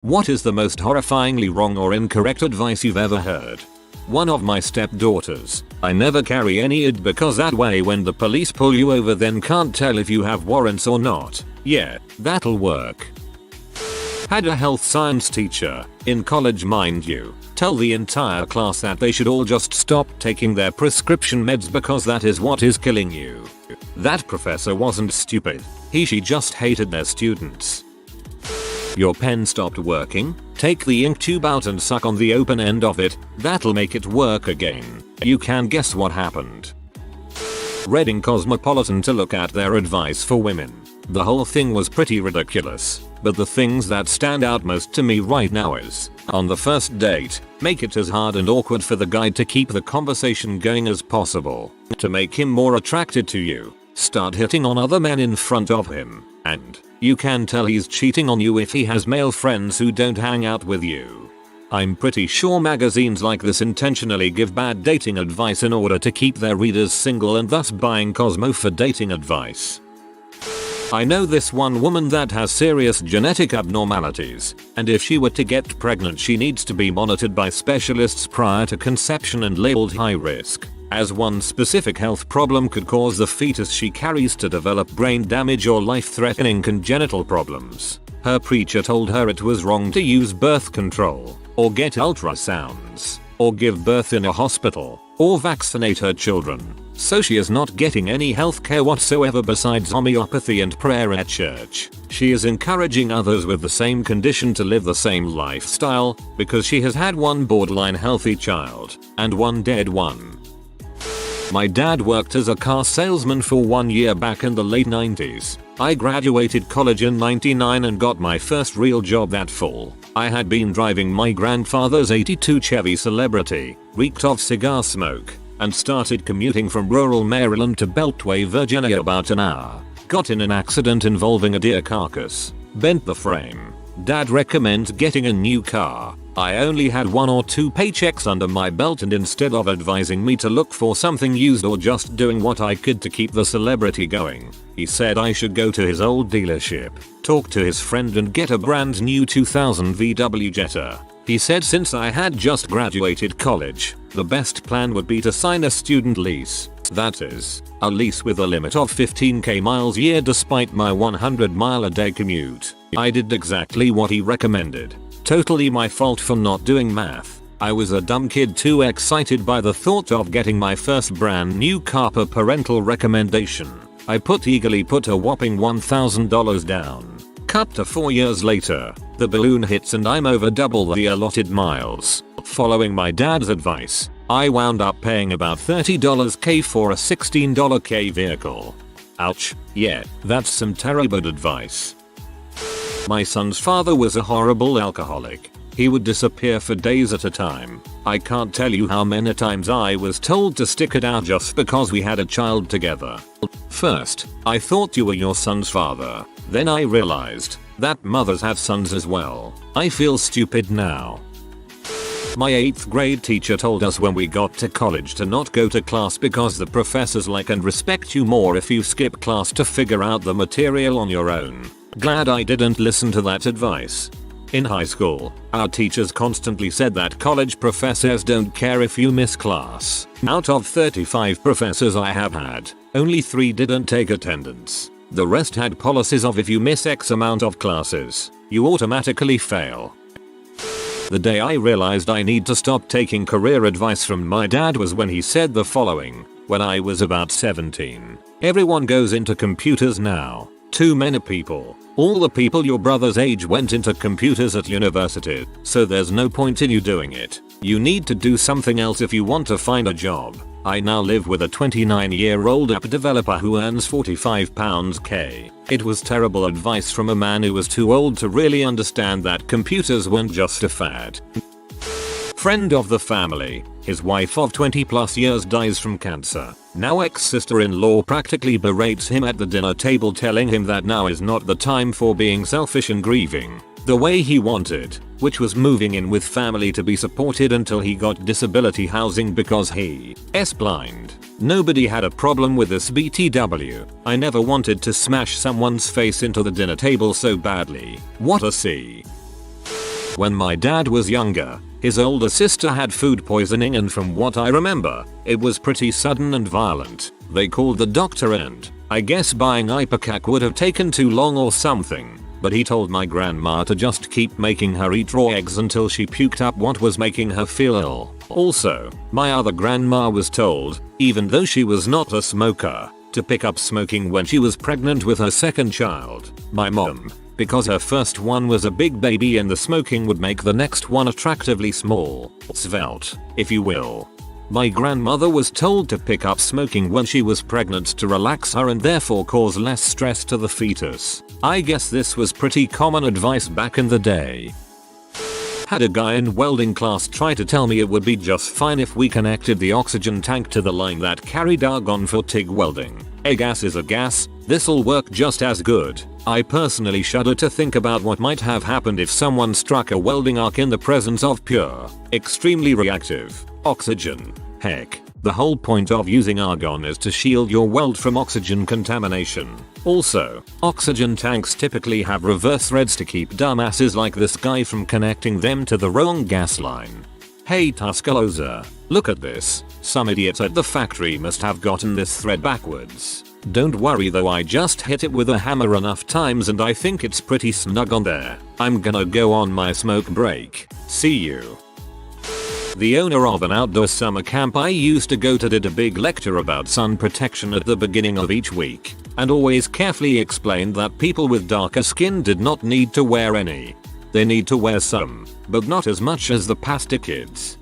What is the most horrifyingly wrong or incorrect advice you've ever heard? One of my stepdaughters. I never carry any ID because that way when the police pull you over then can't tell if you have warrants or not. Yeah, that'll work. Had a health science teacher, in college mind you, tell the entire class that they should all just stop taking their prescription meds because that is what is killing you. That professor wasn't stupid. She just hated their students. Your pen stopped working? Take the ink tube out and suck on the open end of it, that'll make it work again. You can guess what happened. Reading Cosmopolitan to look at their advice for women. The whole thing was pretty ridiculous, but the things that stand out most to me right now is, on the first date, make it as hard and awkward for the guy to keep the conversation going as possible. To make him more attracted to you, start hitting on other men in front of him, and you can tell he's cheating on you if he has male friends who don't hang out with you. I'm pretty sure magazines like this intentionally give bad dating advice in order to keep their readers single and thus buying Cosmo for dating advice. I know this one woman that has serious genetic abnormalities, and if she were to get pregnant she needs to be monitored by specialists prior to conception and labeled high risk, as one specific health problem could cause the fetus she carries to develop brain damage or life-threatening congenital problems. Her preacher told her it was wrong to use birth control, or get ultrasounds, or give birth in a hospital, or vaccinate her children, so she is not getting any healthcare whatsoever besides homeopathy and prayer at church. She is encouraging others with the same condition to live the same lifestyle, because she has had one borderline healthy child, and one dead one. My dad worked as a car salesman for 1 year back in the late 90s. I graduated college in 99 and got my first real job that fall. I had been driving my grandfather's 82 Chevy Celebrity, reeked of cigar smoke, and started commuting from rural Maryland to Beltway, Virginia about an hour. Got in an accident involving a deer carcass, bent the frame. Dad recommends getting a new car. I only had 1 or 2 paychecks under my belt, and instead of advising me to look for something used or just doing what I could to keep the Celebrity going, he said I should go to his old dealership, talk to his friend and get a brand new 2000 VW Jetta. He said since I had just graduated college, the best plan would be to sign a student lease. That is, a lease with a limit of 15k miles a year despite my 100 mile a day commute. I did exactly what he recommended. Totally my fault for not doing math. I was a dumb kid too excited by the thought of getting my first brand new car per parental recommendation. I eagerly put a whopping $1,000 down. Cut to 4 years later, the balloon hits and I'm over double the allotted miles. Following my dad's advice, I wound up paying about $30k for a $16k vehicle. Ouch, yeah, that's some terrible advice. My son's father was a horrible alcoholic. He would disappear for days at a time. I can't tell you how many times I was told to stick it out just because we had a child together. First, I thought you were your son's father. Then I realized that mothers have sons as well. I feel stupid now. My 8th grade teacher told us when we got to college to not go to class because the professors like and respect you more if you skip class to figure out the material on your own. Glad I didn't listen to that advice. In high school, our teachers constantly said that college professors don't care if you miss class. Out of 35 professors I have had, only 3 didn't take attendance. The rest had policies of if you miss X amount of classes, you automatically fail. The day I realized I need to stop taking career advice from my dad was when he said the following, when I was about 17. Everyone goes into computers now. Too many people. All the people your brother's age went into computers at university, so there's no point in you doing it. You need to do something else if you want to find a job. I now live with a 29-year-old app developer who earns £45k. It was terrible advice from a man who was too old to really understand that computers weren't just a fad. Friend of the family, his wife of 20 plus years dies from cancer. Now ex-sister-in-law practically berates him at the dinner table, telling him that now is not the time for being selfish and grieving the way he wanted, which was moving in with family to be supported until he got disability housing because he's blind. Nobody had a problem with this BTW. I never wanted to smash someone's face into the dinner table so badly. What a C. When my dad was younger, his older sister had food poisoning, and from what I remember, it was pretty sudden and violent. They called the doctor and I guess buying ipecac would have taken too long or something. But he told my grandma to just keep making her eat raw eggs until she puked up what was making her feel ill. Also, my other grandma was told, even though she was not a smoker, to pick up smoking when she was pregnant with her second child. My mom, because her first one was a big baby and the smoking would make the next one attractively small, svelte, if you will. My grandmother was told to pick up smoking when she was pregnant to relax her and therefore cause less stress to the fetus. I guess this was pretty common advice back in the day. Had a guy in welding class try to tell me it would be just fine if we connected the oxygen tank to the line that carried argon for TIG welding. A gas is a gas, this'll work just as good. I personally shudder to think about what might have happened if someone struck a welding arc in the presence of pure, extremely reactive oxygen. Heck, the whole point of using argon is to shield your weld from oxygen contamination. Also, oxygen tanks typically have reverse threads to keep dumbasses like this guy from connecting them to the wrong gas line. Hey Tuscaloosa, look at this. Some idiots at the factory must have gotten this thread backwards. Don't worry though, I just hit it with a hammer enough times and I think it's pretty snug on there. I'm gonna go on my smoke break. See you. The owner of an outdoor summer camp I used to go to did a big lecture about sun protection at the beginning of each week, and always carefully explained that people with darker skin did not need to wear any. They need to wear some, but not as much as the pastor kids.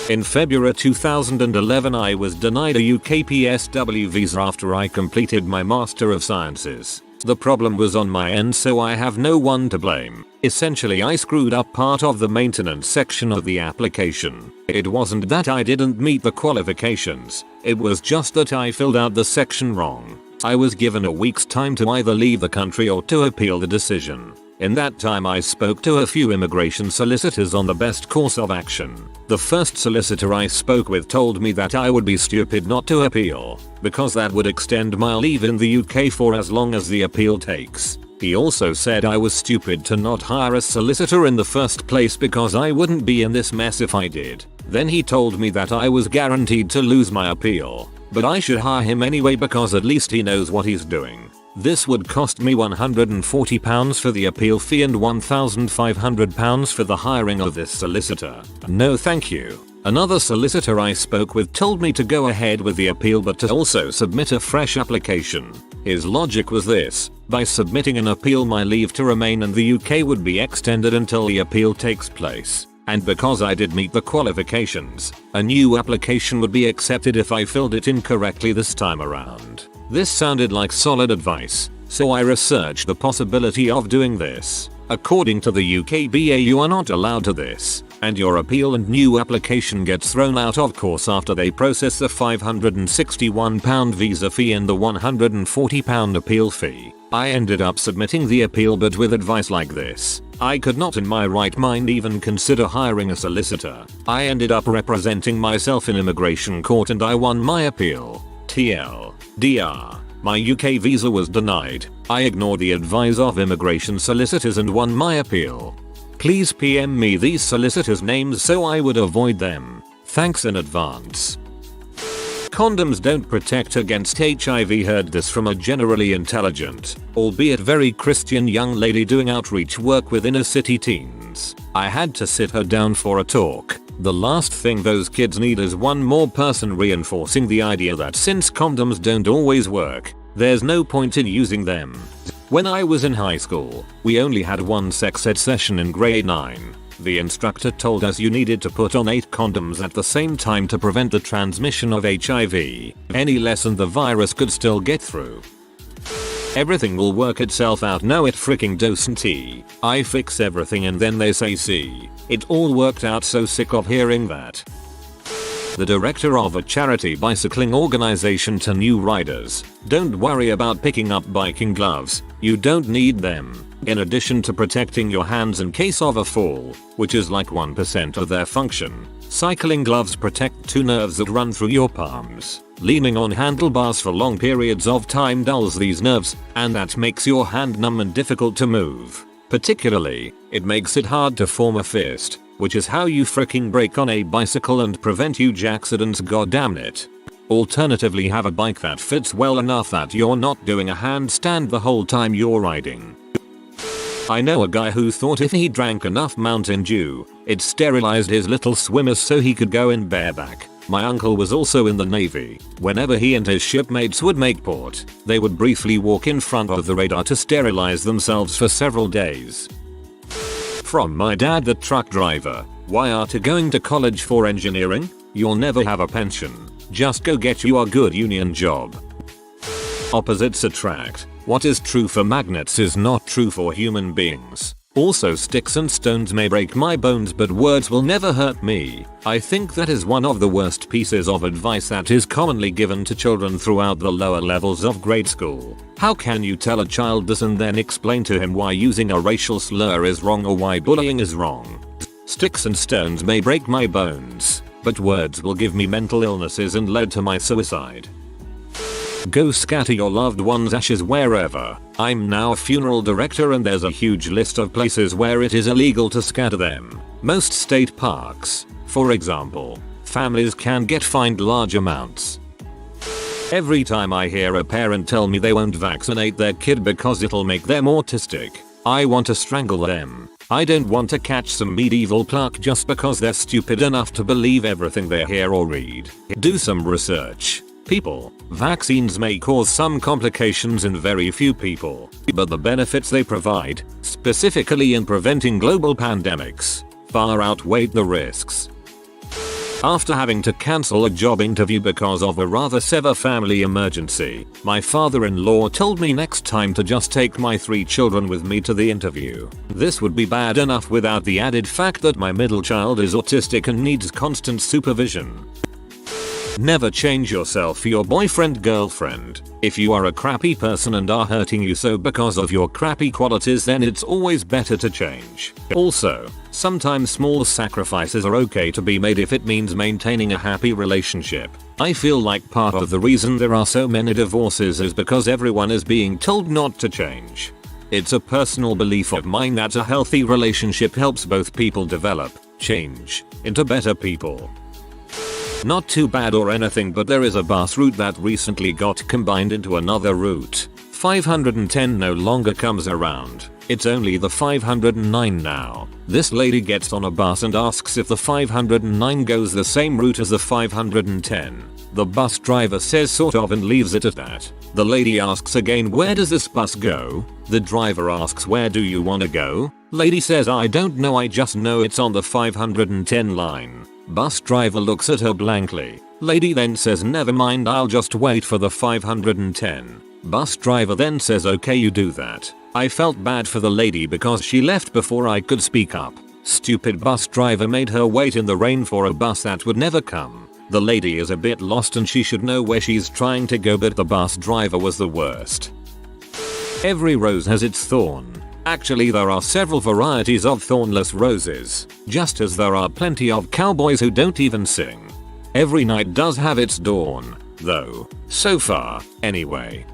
In February 2011 I was denied a UK PSW visa after I completed my Master of Sciences. The problem was on my end, so I have no one to blame. Essentially I screwed up part of the maintenance section of the application. It wasn't that I didn't meet the qualifications, it was just that I filled out the section wrong. I was given a week's time to either leave the country or to appeal the decision. In that time I spoke to a few immigration solicitors on the best course of action. The first solicitor I spoke with told me that I would be stupid not to appeal, because that would extend my leave in the UK for as long as the appeal takes. He also said I was stupid to not hire a solicitor in the first place because I wouldn't be in this mess if I did. Then he told me that I was guaranteed to lose my appeal, but I should hire him anyway because at least he knows what he's doing. This would cost me £140 for the appeal fee and £1,500 for the hiring of this solicitor. No thank you. Another solicitor I spoke with told me to go ahead with the appeal but to also submit a fresh application. His logic was this: by submitting an appeal my leave to remain in the UK would be extended until the appeal takes place. And because I did meet the qualifications, a new application would be accepted if I filled it in correctly this time around. This sounded like solid advice, so I researched the possibility of doing this. According to the UKBA you are not allowed to this, and your appeal and new application gets thrown out of course after they process the £561 visa fee and the £140 appeal fee. I ended up submitting the appeal, but with advice like this, I could not in my right mind even consider hiring a solicitor. I ended up representing myself in immigration court and I won my appeal. TLDR. My UK visa was denied. I ignored the advice of immigration solicitors and won my appeal. Please PM me these solicitors' names so I would avoid them. Thanks in advance. Condoms don't protect against HIV. Heard this from a generally intelligent, albeit very Christian young lady doing outreach work with inner city teens. I had to sit her down for a talk. The last thing those kids need is one more person reinforcing the idea that since condoms don't always work, there's no point in using them. When I was in high school, we only had one sex ed session in grade 9. The instructor told us you needed to put on 8 condoms at the same time to prevent the transmission of HIV. Any less and the virus could still get through. Everything will work itself out. No, it freaking doesn't. I fix everything and then they say see, it all worked out. So sick of hearing that. The director of a charity bicycling organization to new riders: don't worry about picking up biking gloves, you don't need them. In addition to protecting your hands in case of a fall, which is like 1% of their function, cycling gloves protect 2 nerves that run through your palms. Leaning on handlebars for long periods of time dulls these nerves, and that makes your hand numb and difficult to move. Particularly, it makes it hard to form a fist, which is how you fricking brake on a bicycle and prevent huge accidents, goddammit. Alternatively, have a bike that fits well enough that you're not doing a handstand the whole time you're riding. I know a guy who thought if he drank enough Mountain Dew, it sterilized his little swimmers so he could go in bareback. My uncle was also in the Navy. Whenever he and his shipmates would make port, they would briefly walk in front of the radar to sterilize themselves for several days. From my dad, the truck driver: why are you going to college for engineering? You'll never have a pension. Just go get you a good union job. Opposites attract. What is true for magnets is not true for human beings. Also, sticks and stones may break my bones, but words will never hurt me. I think that is one of the worst pieces of advice that is commonly given to children throughout the lower levels of grade school. How can you tell a child this and then explain to him why using a racial slur is wrong or why bullying is wrong? Sticks and stones may break my bones, but words will give me mental illnesses and led to my suicide. Go scatter your loved one's ashes wherever. I'm now a funeral director and there's a huge list of places where it is illegal to scatter them. Most state parks, for example, families can get fined large amounts. Every time I hear a parent tell me they won't vaccinate their kid because it'll make them autistic, I want to strangle them. I don't want to catch some medieval plaque just because they're stupid enough to believe everything they hear or read. Do some research. People, vaccines may cause some complications in very few people, but the benefits they provide, specifically in preventing global pandemics, far outweigh the risks. After having to cancel a job interview because of a rather severe family emergency, my father-in-law told me next time to just take my 3 children with me to the interview. This would be bad enough without the added fact that my middle child is autistic and needs constant supervision. Never change yourself for your boyfriend, girlfriend. If you are a crappy person and are hurting you so because of your crappy qualities, then it's always better to change. Also, sometimes small sacrifices are okay to be made if it means maintaining a happy relationship. I feel like part of the reason there are so many divorces is because everyone is being told not to change. It's a personal belief of mine that a healthy relationship helps both people develop, change, into better people. Not too bad or anything, but there is a bus route that recently got combined into another route. 510 no longer comes around. It's only the 509 now. This lady gets on a bus and asks if the 509 goes the same route as the 510. The bus driver says sort of and leaves it at that. The lady asks again, where does this bus go? The driver asks, where do you want to go? Lady says, I don't know, I just know it's on the 510 line. Bus driver looks at her blankly. Lady then says, never mind, I'll just wait for the 510. Bus driver then says, okay, you do that. I felt bad for the lady because she left before I could speak up. Stupid bus driver made her wait in the rain for a bus that would never come. The lady is a bit lost and she should know where she's trying to go, but the bus driver was the worst. Every rose has its thorn. Actually, there are several varieties of thornless roses, just as there are plenty of cowboys who don't even sing. Every night does have its dawn, though, so far, anyway.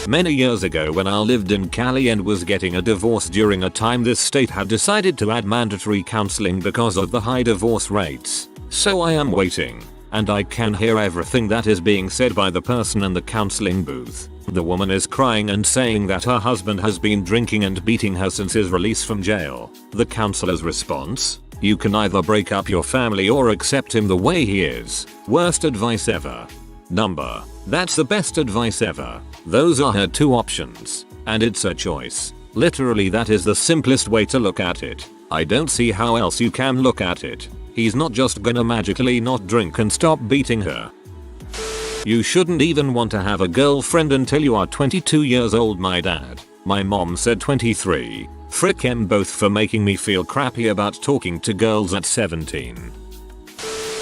Many years ago when I lived in Cali and was getting a divorce during a time this state had decided to add mandatory counseling because of the high divorce rates. So I am waiting, and I can hear everything that is being said by the person in the counseling booth. The woman is crying and saying that her husband has been drinking and beating her since his release from jail. The counselor's response? You can either break up your family or accept him the way he is. Worst advice ever. Number. That's the best advice ever. Those are her 2 options. And it's a choice. Literally, that is the simplest way to look at it. I don't see how else you can look at it. He's not just gonna magically not drink and stop beating her. You shouldn't even want to have a girlfriend until you are 22 years old, my dad. My mom said 23. Frick em both for making me feel crappy about talking to girls at 17.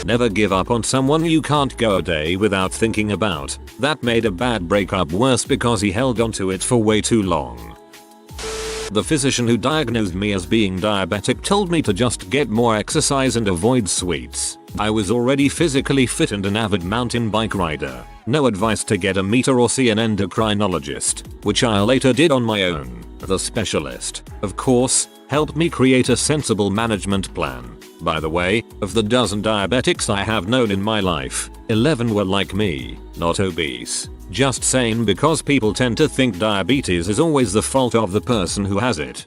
Never give up on someone you can't go a day without thinking about. That made a bad breakup worse because he held onto it for way too long. The physician who diagnosed me as being diabetic told me to just get more exercise and avoid sweets. I was already physically fit and an avid mountain bike rider. No advice to get a meter or see an endocrinologist, which I later did on my own. The specialist, of course, helped me create a sensible management plan. By the way, of the dozen diabetics I have known in my life, 11 were like me, not obese, just sane, because people tend to think diabetes is always the fault of the person who has it.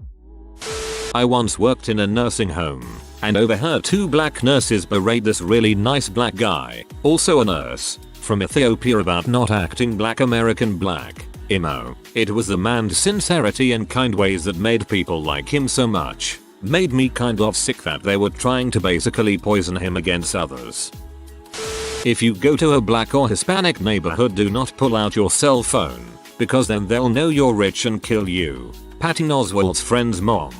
I once worked in a nursing home and overheard two black nurses berate this really nice black guy, also a nurse, from Ethiopia about not acting black American black. Imo. It was the man's sincerity and kind ways that made people like him so much. Made me kind of sick that they were trying to basically poison him against others. If you go to a black or Hispanic neighborhood, do not pull out your cell phone, because then they'll know you're rich and kill you. Patton Oswalt's friend's mom.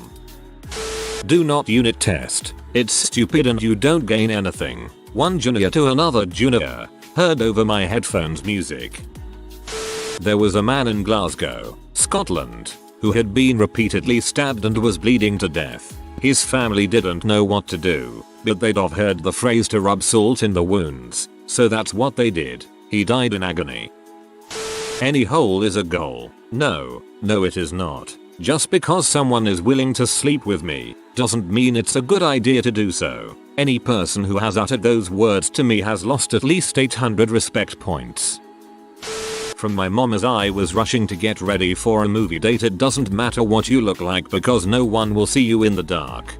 Do not unit test. It's stupid and you don't gain anything. One junior to another junior. Heard over my headphones music. There was a man in Glasgow, Scotland, who had been repeatedly stabbed and was bleeding to death. His family didn't know what to do, but they'd have heard the phrase to rub salt in the wounds, so that's what they did. He died in agony. Any hole is a goal. No, it is not. Just because someone is willing to sleep with me, doesn't mean it's a good idea to do so. Any person who has uttered those words to me has lost at least 800 respect points. From my mom as I was rushing to get ready for a movie date. It doesn't matter what you look like because no one will see you in the dark.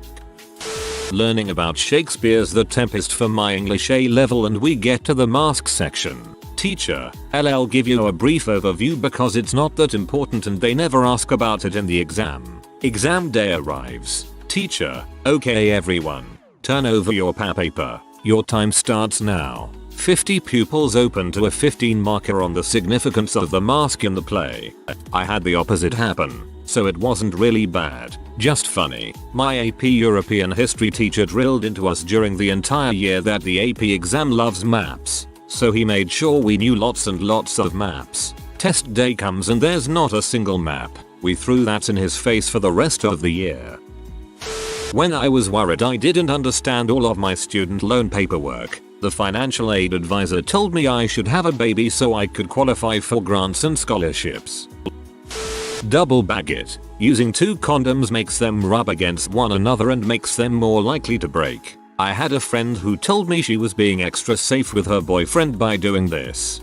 Learning about Shakespeare's The Tempest for my English A level, and we get to the mask section. Teacher, I'll give you a brief overview because it's not that important and they never ask about it in the exam. Exam day arrives. Teacher, okay everyone, turn over your paper. Your time starts now. 50 pupils open to a 15 marker on the significance of the mask in the play. I had the opposite happen, so it wasn't really bad, just funny. My AP European history teacher drilled into us during the entire year that the AP exam loves maps, so he made sure we knew lots and lots of maps. Test day comes and there's not a single map. We threw that in his face for the rest of the year. When I was worried I didn't understand all of my student loan paperwork, the financial aid advisor told me I should have a baby so I could qualify for grants and scholarships. Double bag it. Using 2 condoms makes them rub against one another and makes them more likely to break. I had a friend who told me she was being extra safe with her boyfriend by doing this.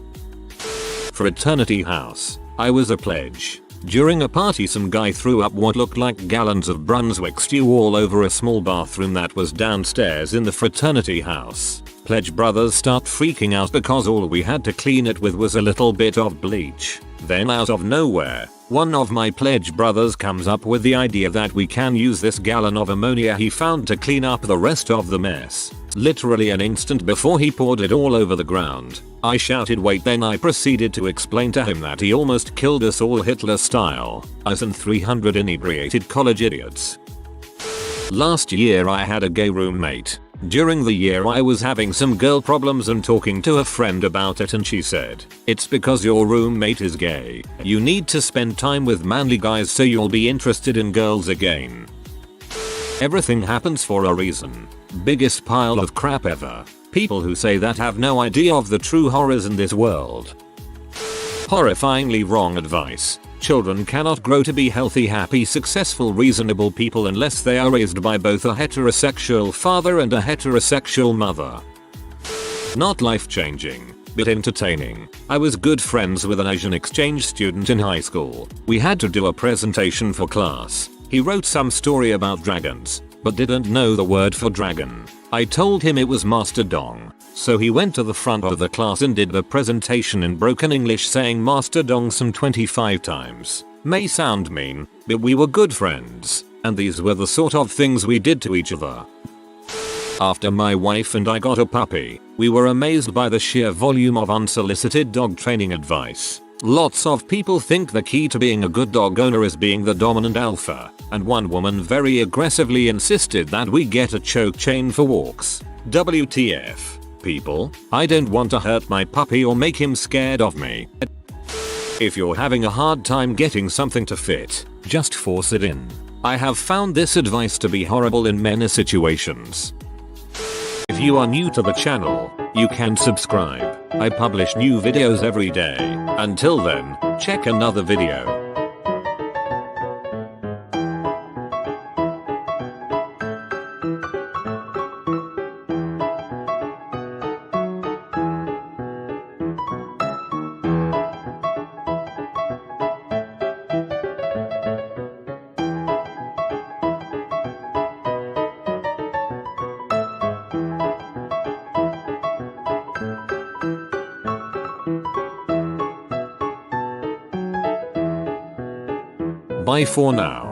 Fraternity house. I was a pledge. During a party some guy threw up what looked like gallons of Brunswick stew all over a small bathroom that was downstairs in the fraternity house. Pledge brothers start freaking out because all we had to clean it with was a little bit of bleach. Then out of nowhere, one of my pledge brothers comes up with the idea that we can use this gallon of ammonia he found to clean up the rest of the mess. Literally an instant before he poured it all over the ground. I shouted wait, then I proceeded to explain to him that he almost killed us all Hitler style, us and 300 inebriated college idiots. Last year I had a gay roommate. During the year I was having some girl problems and talking to a friend about it, and she said, "It's because your roommate is gay. You need to spend time with manly guys so you'll be interested in girls again." Everything happens for a reason. Biggest pile of crap ever. People who say that have no idea of the true horrors in this world. Horrifyingly wrong advice. Children cannot grow to be healthy, happy, successful, reasonable people unless they are raised by both a heterosexual father and a heterosexual mother. Not life-changing, but entertaining. I was good friends with an Asian exchange student in high school. We had to do a presentation for class. He wrote some story about dragons, but didn't know the word for dragon. I told him it was Mastodon, so he went to the front of the class and did the presentation in broken English saying Mastodon some 25 times. May sound mean, but we were good friends, and these were the sort of things we did to each other. After my wife and I got a puppy, we were amazed by the sheer volume of unsolicited dog training advice. Lots of people think the key to being a good dog owner is being the dominant alpha, and one woman very aggressively insisted that we get a choke chain for walks. WTF. People, I don't want to hurt my puppy or make him scared of me. If you're having a hard time getting something to fit, just force it in. I have found this advice to be horrible in many situations. If you are new to the channel, you can subscribe. I publish new videos every day. Until then, check another video. Bye for now.